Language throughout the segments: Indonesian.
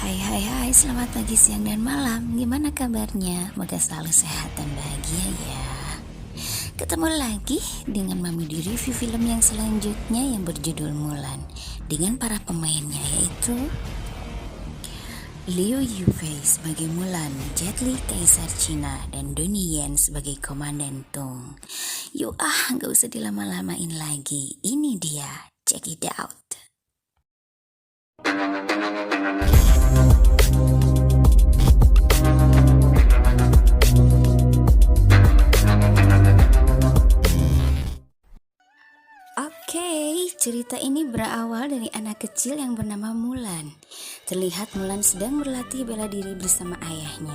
Hai, selamat pagi, siang, dan malam. Gimana kabarnya? Moga selalu sehat dan bahagia ya. Ketemu lagi dengan Mami di review film yang selanjutnya yang berjudul Mulan, dengan para pemainnya yaitu Liu Yufei sebagai Mulan, Jet Li Kaisar Cina, dan Donnie Yen sebagai Komandan Tong. Yuk gak usah dilama-lamain lagi. Ini dia, check it out. Cerita ini berawal dari anak kecil yang bernama Mulan. Terlihat Mulan sedang berlatih bela diri bersama ayahnya.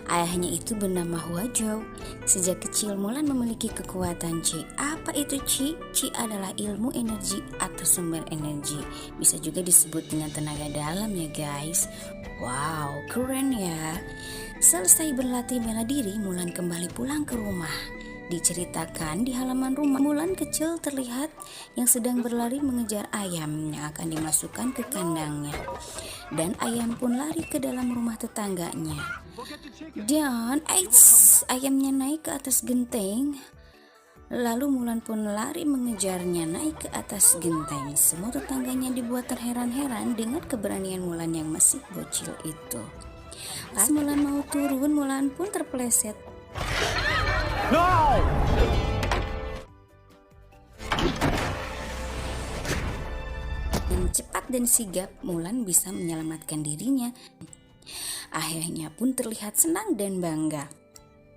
Ayahnya itu bernama Hua Zhou. Sejak kecil Mulan memiliki kekuatan Qi. Apa itu Qi? Qi adalah ilmu energi atau sumber energi. Bisa juga disebut dengan tenaga dalam ya guys. Wow, keren ya. Selesai berlatih bela diri, Mulan kembali pulang ke rumah. Diceritakan di halaman rumah, Mulan kecil terlihat yang sedang berlari mengejar ayam yang akan dimasukkan ke kandangnya. Dan ayam pun lari ke dalam rumah tetangganya. Dan ayamnya naik ke atas genteng. Lalu Mulan pun lari mengejarnya naik ke atas genteng. Semua tetangganya dibuat terheran-heran dengan keberanian Mulan yang masih bocil itu. Pas Mulan mau turun, Mulan pun terpeleset. No! Dengan cepat dan sigap, Mulan bisa menyelamatkan dirinya. Ayahnya pun terlihat senang dan bangga.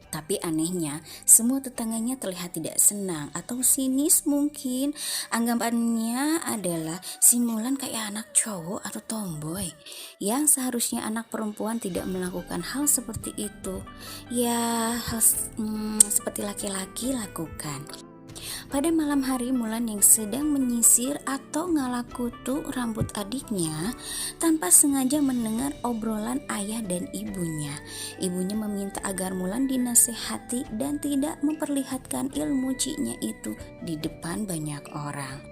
Tapi anehnya, semua tetangganya terlihat tidak senang atau sinis mungkin. Anggapannya adalah si Mulan kayak anak cowok atau tomboy, yang seharusnya anak perempuan tidak melakukan hal seperti itu. Ya, hal seperti laki-laki lakukan. Pada malam hari, Mulan yang sedang menyisir atau ngalakutu rambut adiknya tanpa sengaja mendengar obrolan ayah dan ibunya. Ibunya meminta agar Mulan dinasehati dan tidak memperlihatkan ilmu Qi-nya itu di depan banyak orang.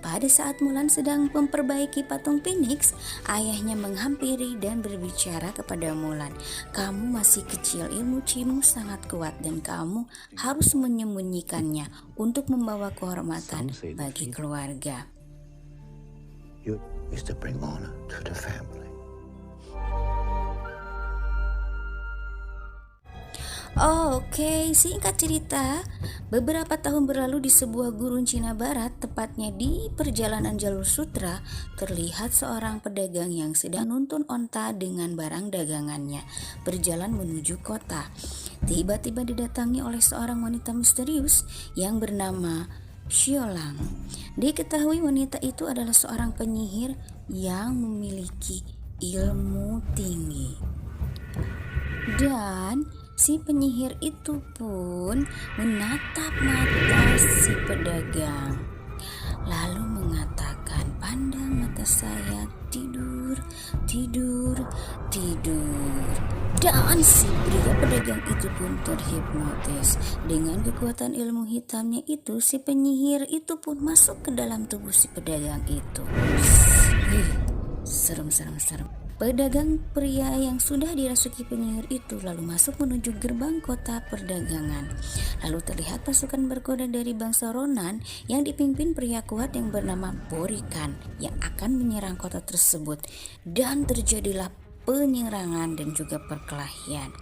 Pada saat Mulan sedang memperbaiki patung Phoenix, ayahnya menghampiri dan berbicara kepada Mulan. Kamu masih kecil, ilmu Qi-mu sangat kuat dan kamu harus menyembunyikannya untuk membawa kehormatan bagi keluarga. You is to bring honor to the family. Oke, singkat cerita, beberapa tahun berlalu di sebuah gurun Cina Barat, tepatnya di perjalanan jalur sutra, terlihat seorang pedagang yang sedang nuntun onta dengan barang dagangannya, berjalan menuju kota. Tiba-tiba didatangi oleh seorang wanita misterius yang bernama Xiaolang. Diketahui wanita itu adalah seorang penyihir yang memiliki ilmu tinggi. Dan si penyihir itu pun menatap mata si pedagang, lalu mengatakan, "Pandang mata saya, tidur, tidur, tidur." Dan si pria pedagang itu pun terhipnotis. Dengan kekuatan ilmu hitamnya itu, si penyihir itu pun masuk ke dalam tubuh si pedagang itu. Serem. Pedagang pria yang sudah dirasuki penyihir itu lalu masuk menuju gerbang kota perdagangan. Lalu terlihat pasukan berkuda dari bangsa Ronan yang dipimpin pria kuat yang bernama Borikan yang akan menyerang kota tersebut. Dan terjadilah penyerangan dan juga perkelahian.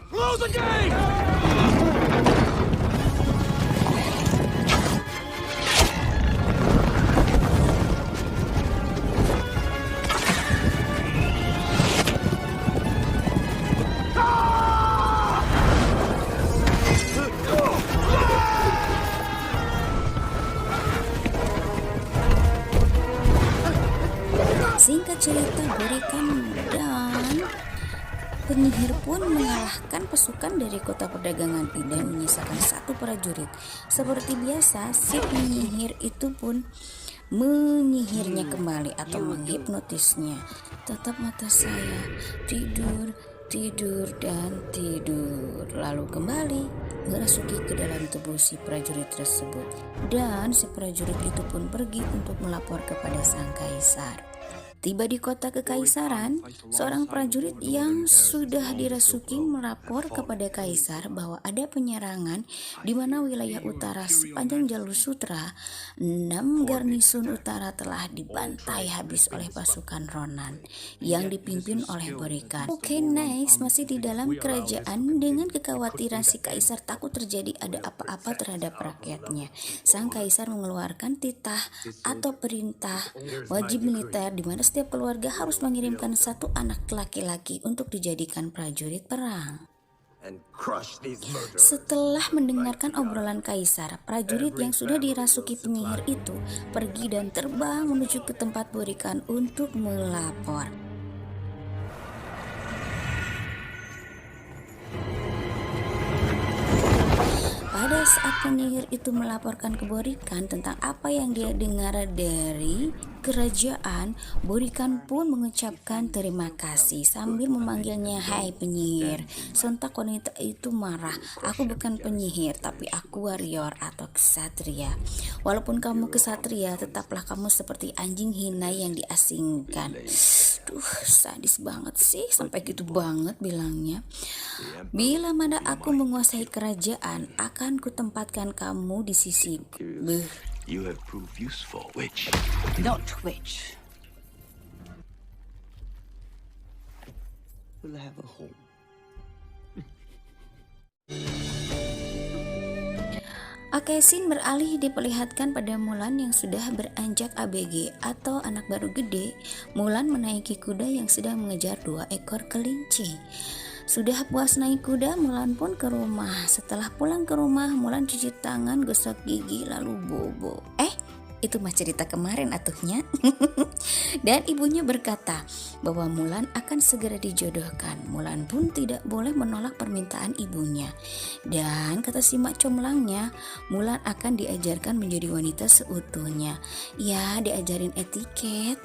Singkat cerita, Borikan dan penyihir pun mengalahkan pasukan dari kota perdagangan dan menyisakan satu prajurit. Seperti biasa, si penyihir itu pun menyihirnya kembali atau menghipnotisnya. Tatap mata saya, tidur, tidur, dan tidur. Lalu kembali merasuki ke dalam tubuh si prajurit tersebut. Dan si prajurit itu pun pergi untuk melapor kepada sang kaisar. Tiba di kota kekaisaran, seorang prajurit yang sudah dirasuki melapor kepada kaisar bahwa ada penyerangan di mana wilayah utara sepanjang jalur sutra, 6 garnisun utara telah dibantai habis oleh pasukan Ronan yang dipimpin oleh Borikan. Oke, nice, masih di dalam kerajaan dengan kekhawatiran si kaisar takut terjadi ada apa-apa terhadap rakyatnya. Sang kaisar mengeluarkan titah atau perintah wajib militer di mana setiap keluarga harus mengirimkan satu anak laki-laki untuk dijadikan prajurit perang. Setelah mendengarkan obrolan kaisar, prajurit yang sudah dirasuki penyihir itu pergi dan terbang menuju ke tempat Borikan untuk melapor. Pada saat penyihir itu melaporkan ke Borikan tentang apa yang dia dengar dari kerajaan, Borikan pun mengucapkan terima kasih sambil memanggilnya, "Hai penyihir." Sontak wanita itu marah, "Aku bukan penyihir, tapi aku warrior atau ksatria. Walaupun kamu ksatria, tetaplah kamu seperti anjing hina yang diasingkan." Duh, sadis banget sih, sampai gitu banget bilangnya. "Bila mana aku menguasai kerajaan, akan kutempatkan kamu di sisiku." You have proved useful, witch. Not witch. We'll have a home. Scene beralih diperlihatkan pada Mulan yang sudah beranjak ABG atau anak baru gede. Mulan menaiki kuda yang sedang mengejar 2 ekor kelinci. Sudah puas naik kuda, Mulan pun ke rumah. Setelah pulang ke rumah, Mulan cuci tangan, gosok gigi, lalu bobo. Itu mah cerita kemarin atuhnya. Dan ibunya berkata bahwa Mulan akan segera dijodohkan. Mulan pun tidak boleh menolak permintaan ibunya. Dan kata si mak comlangnya, Mulan akan diajarkan menjadi wanita seutuhnya. Ya, diajarin etiket.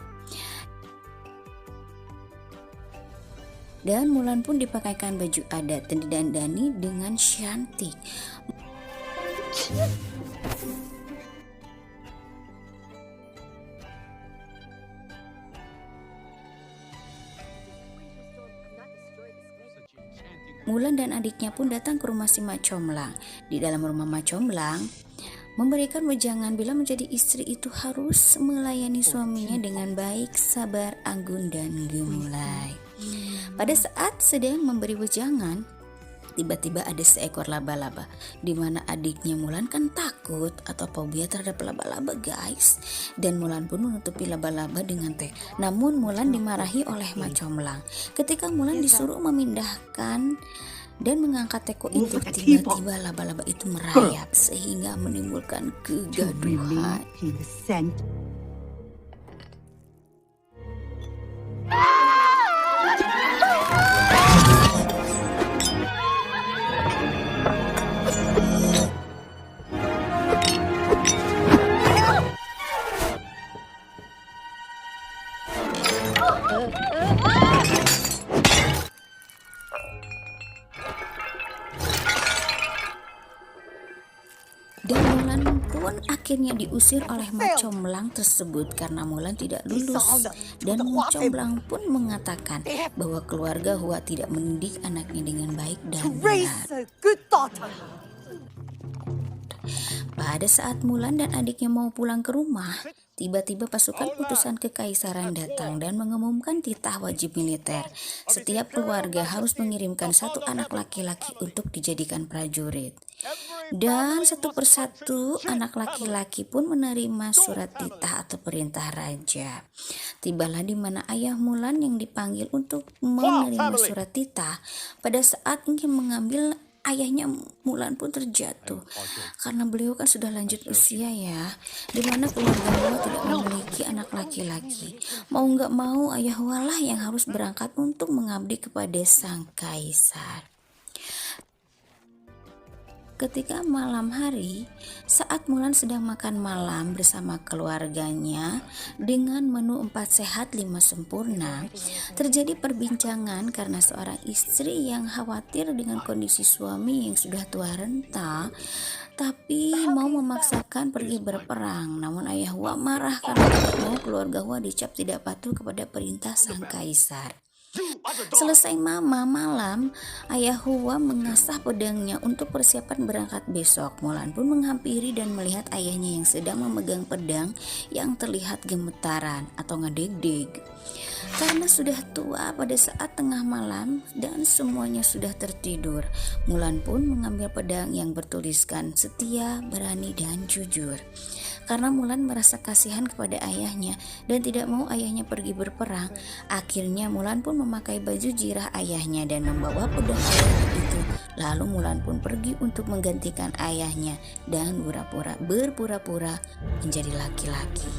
Dan Mulan pun dipakaikan baju adat dan didandani dengan cantik. Mulan dan adiknya pun datang ke rumah si mak comlang. Di dalam rumah mak comlang memberikan wejangan bila menjadi istri itu harus melayani suaminya dengan baik, sabar, anggun, dan gemulai. Pada saat sedang memberi wejangan, tiba-tiba ada seekor laba-laba, di mana adiknya Mulan kan takut atau fobia terhadap laba-laba guys, dan Mulan pun menutupi laba-laba dengan teh. Namun Mulan dimarahi oleh mak comlang. Ketika Mulan disuruh memindahkan dan mengangkat teko itu, tiba-tiba laba-laba itu merayap sehingga menimbulkan kegaduhan. Dan Mulan pun akhirnya diusir oleh mak comlang tersebut karena Mulan tidak lulus. Dan mak comlang pun mengatakan bahwa keluarga Hua tidak mendidik anaknya dengan baik dan benar. Pada saat Mulan dan adiknya mau pulang ke rumah, tiba-tiba pasukan utusan kekaisaran datang dan mengumumkan titah wajib militer. Setiap keluarga harus mengirimkan satu anak laki-laki untuk dijadikan prajurit. Dan satu persatu anak laki-laki pun menerima surat titah atau perintah raja. Tibalah di mana ayah Mulan yang dipanggil untuk menerima surat titah. Pada saat ingin mengambil, ayahnya Mulan pun terjatuh karena beliau kan sudah lanjut usia ya, dimana keluarga Hua tidak memiliki anak laki-laki. Mau nggak mau ayah Hua lah yang harus berangkat untuk mengabdi kepada sang kaisar. Ketika malam hari, saat Mulan sedang makan malam bersama keluarganya dengan menu 4 sehat 5 sempurna, terjadi perbincangan karena seorang istri yang khawatir dengan kondisi suami yang sudah tua renta tapi mau memaksakan pergi berperang. Namun ayah Hua marah karena tidak mau keluarga Hua dicap tidak patuh kepada perintah sang kaisar. Selesai malam, ayah Hua mengasah pedangnya untuk persiapan berangkat besok. Mulan pun menghampiri dan melihat ayahnya yang sedang memegang pedang yang terlihat gemetaran atau ngedeg-deg. Karena sudah tua pada saat tengah malam dan semuanya sudah tertidur, Mulan pun mengambil pedang yang bertuliskan setia, berani, dan jujur. Karena Mulan merasa kasihan kepada ayahnya dan tidak mau ayahnya pergi berperang, akhirnya Mulan pun memakai baju jirah ayahnya dan membawa pedang ayahnya itu. Lalu Mulan pun pergi untuk menggantikan ayahnya dan berpura-pura menjadi laki-laki.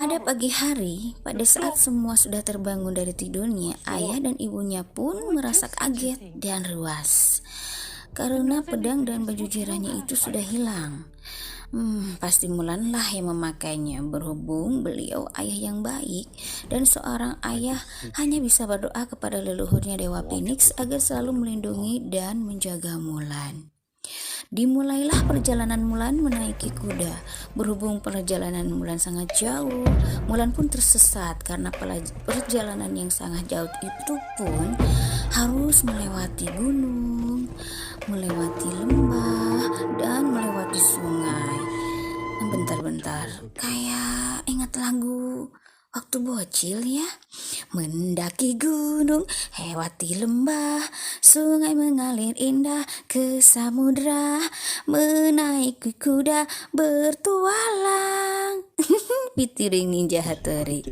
Pada pagi hari, pada saat semua sudah terbangun dari tidurnya, ayah dan ibunya pun merasa kaget dan ruas karena pedang dan baju jirahnya itu sudah hilang. Pasti Mulan lah yang memakainya, berhubung beliau ayah yang baik dan seorang ayah hanya bisa berdoa kepada leluhurnya Dewa Phoenix agar selalu melindungi dan menjaga Mulan. Dimulailah perjalanan Mulan menaiki kuda. Berhubung perjalanan Mulan sangat jauh, Mulan pun tersesat karena perjalanan yang sangat jauh itu pun harus melewati gunung, melewati lembah, dan melewati sungai. Bentar, kayak ingat lagu waktu bocil ya. Mendaki gunung, lewati lembah, sungai mengalir indah ke samudra, menaiki kuda bertualang. Pitiring Ninja Hattori.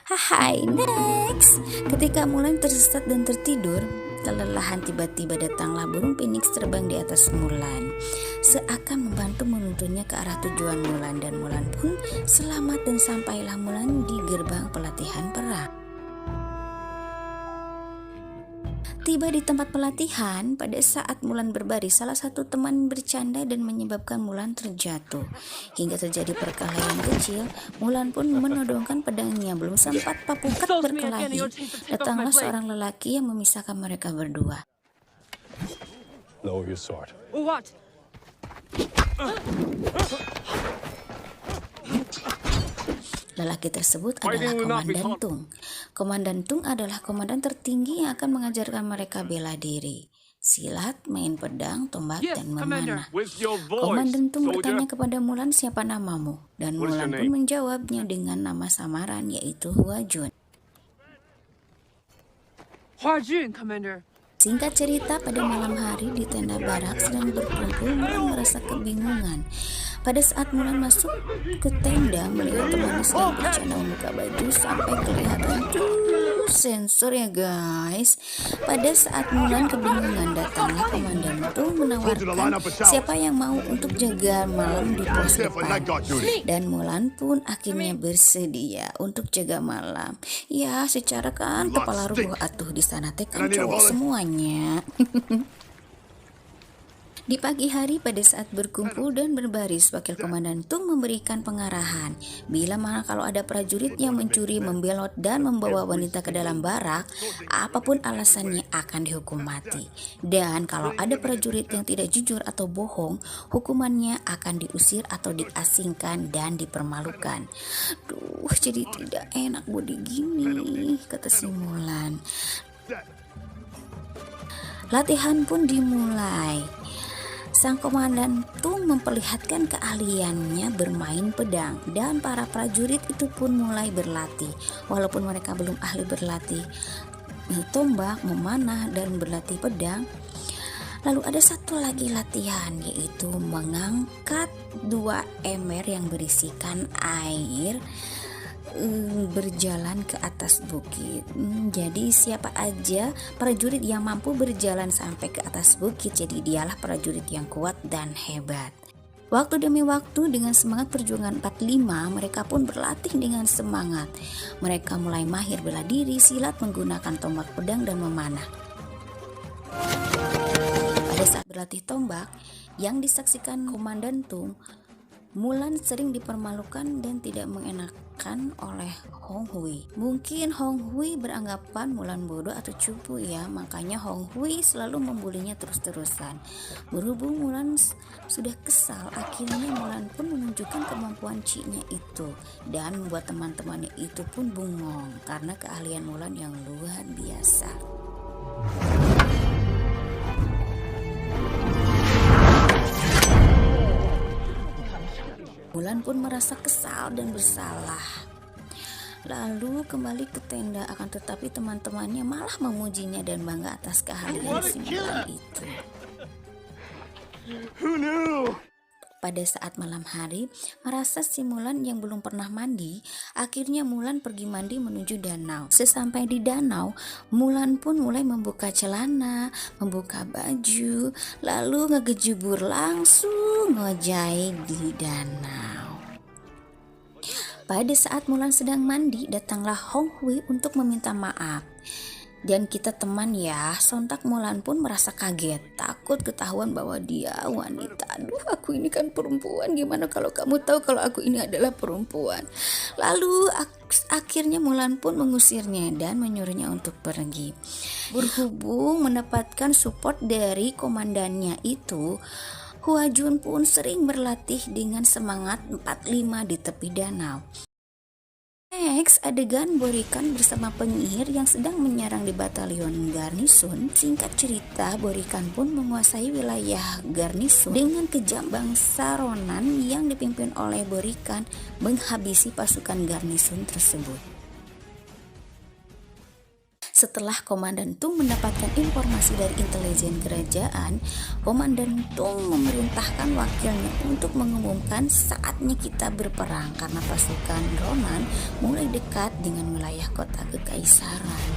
Hai, next. Ketika Mulan tersesat dan tertidur, kelelahan tiba-tiba datanglah burung phoenix terbang di atas Mulan, seakan membantu menuntunnya ke arah tujuan Mulan, dan Mulan pun selamat dan sampailah Mulan di gerbang pelatihan perang. Tiba di tempat pelatihan, pada saat Mulan berbaris, salah satu teman bercanda dan menyebabkan Mulan terjatuh. Hingga terjadi perkelahian kecil, Mulan pun menodongkan pedangnya. Belum sempat papukat berkelahi, datanglah seorang lelaki yang memisahkan mereka berdua. Lower your sword. What? Lelaki tersebut adalah Komandan Tung. Komandan Tung adalah komandan tertinggi yang akan mengajarkan mereka bela diri, silat, main pedang, tombak, dan memanah. Komandan Tung bertanya kepada Mulan, siapa namamu? Dan Mulan pun menjawabnya dengan nama samaran, yaitu Hua Jun. Hua Jun, Commander. Singkat cerita, pada malam hari di tenda barak sedang berkumpul, Mulan merasa kebingungan. Pada saat Mulan masuk ke tenda, melihat temannya sedang bercanda membuka baju sampai kelihatan sensor ya guys. Pada saat Mulan kebingungan, datanglah Komandan Tung menawarkan siapa yang mau untuk jaga malam di pos depan. Dan Mulan pun akhirnya bersedia untuk jaga malam. Ya, secara kan kepala rubuh atuh di sana teh kan cowok semuanya. Di pagi hari pada saat berkumpul dan berbaris, Wakil Komandan Tung memberikan pengarahan. Bila mana kalau ada prajurit yang mencuri, membelot, dan membawa wanita ke dalam barak, apapun alasannya akan dihukum mati. Dan kalau ada prajurit yang tidak jujur atau bohong, hukumannya akan diusir atau diasingkan dan dipermalukan. Duh, jadi tidak enak budi gini, kata si Mulan. Latihan pun dimulai. Sang Komandan Tung memperlihatkan keahliannya bermain pedang, dan para prajurit itu pun mulai berlatih. Walaupun mereka belum ahli berlatih tombak, memanah, dan berlatih pedang. Lalu ada satu lagi latihan, yaitu mengangkat 2 ember yang berisikan air berjalan ke atas bukit. Jadi siapa aja prajurit yang mampu berjalan sampai ke atas bukit, jadi dialah prajurit yang kuat dan hebat. Waktu demi waktu dengan semangat perjuangan 45, mereka pun berlatih dengan semangat. Mereka mulai mahir bela diri, silat, menggunakan tombak pedang dan memanah. Pada saat berlatih tombak yang disaksikan Komandan Tung, Mulan sering dipermalukan dan tidak mengenakan oleh Hong Hui. Mungkin Hong Hui beranggapan Mulan bodoh atau cupu ya, makanya Hong Hui selalu membulinya terus-terusan. Berhubung Mulan sudah kesal, akhirnya Mulan pun menunjukkan kemampuan ciknya itu dan membuat teman-temannya itu pun bengong karena keahlian Mulan yang luar biasa. Mulan pun merasa kesal dan bersalah. Lalu kembali ke tenda, akan tetapi teman-temannya malah memujinya dan bangga atas keahlian si Mulan itu. Pada saat malam hari, merasa si Mulan yang belum pernah mandi, akhirnya Mulan pergi mandi menuju danau. Sesampai di danau, Mulan pun mulai membuka celana, membuka baju, lalu ngegejubur langsung ngojai di danau. Pada saat Mulan sedang mandi, datanglah Hong Hui untuk meminta maaf. Dan kita teman ya, sontak Mulan pun merasa kaget, takut ketahuan bahwa dia wanita. Aduh, aku ini kan perempuan, gimana kalau kamu tahu kalau aku ini adalah perempuan? Lalu akhirnya Mulan pun mengusirnya dan menyuruhnya untuk pergi. Berhubung mendapatkan support dari komandannya itu, Hua Jun pun sering berlatih dengan semangat 45 di tepi danau. Next, adegan Borikan bersama penyihir yang sedang menyerang di batalion garnison. Singkat cerita, Borikan pun menguasai wilayah garnison dengan kejam. Bangsa Ronan yang dipimpin oleh Borikan menghabisi pasukan garnison tersebut. Setelah Komandan Tung mendapatkan informasi dari intelijen kerajaan, Komandan Tung memerintahkan wakilnya untuk mengumumkan saatnya kita berperang karena pasukan Ronan mulai dekat dengan wilayah kota kekaisaran.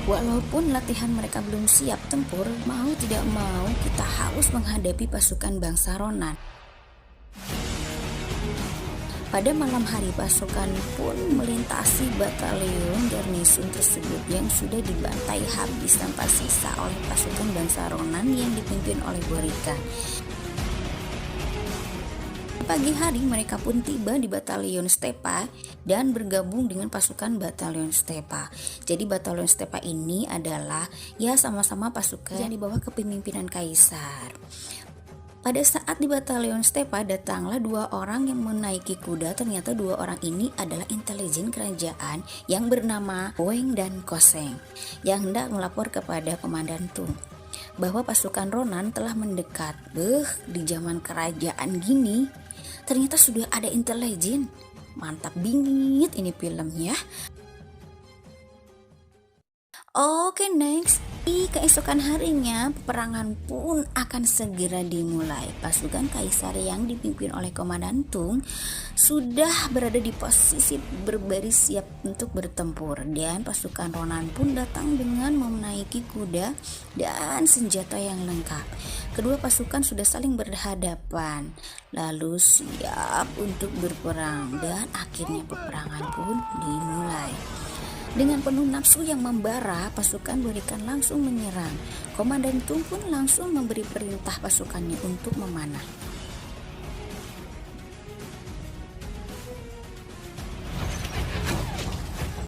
Walaupun latihan mereka belum siap tempur, mau tidak mau kita harus menghadapi pasukan bangsa Ronan. Pada malam hari, pasukan pun melintasi batalion garnison tersebut yang sudah dibantai habis tanpa sisa oleh pasukan bangsa Ronan yang dipimpin oleh Borikan. Pagi hari mereka pun tiba di batalion Stepa dan bergabung dengan pasukan batalion Stepa. Jadi batalion Stepa ini adalah ya sama-sama pasukan yang di bawah kepemimpinan kaisar. Pada saat di batalion Stepa datanglah dua orang yang menaiki kuda. Ternyata dua orang ini adalah intelijen kerajaan yang bernama Weng dan Koseng yang hendak melapor kepada Komandan Tung bahwa pasukan Ronan telah mendekat. Di zaman kerajaan gini ternyata sudah ada intelijen. Mantap bingit ini filmnya. Oke, next. Di keesokan harinya, peperangan pun akan segera dimulai. Pasukan kaisar yang dipimpin oleh Komandan Tung sudah berada di posisi berbaris siap untuk bertempur. Dan pasukan Ronan pun datang dengan menaiki kuda dan senjata yang lengkap. Kedua pasukan sudah saling berhadapan, lalu siap untuk berperang. Dan akhirnya peperangan pun dimulai. Dengan penuh nafsu yang membara, pasukan Borikan langsung menyerang. Komandan Tung pun langsung memberi perintah pasukannya untuk memanah.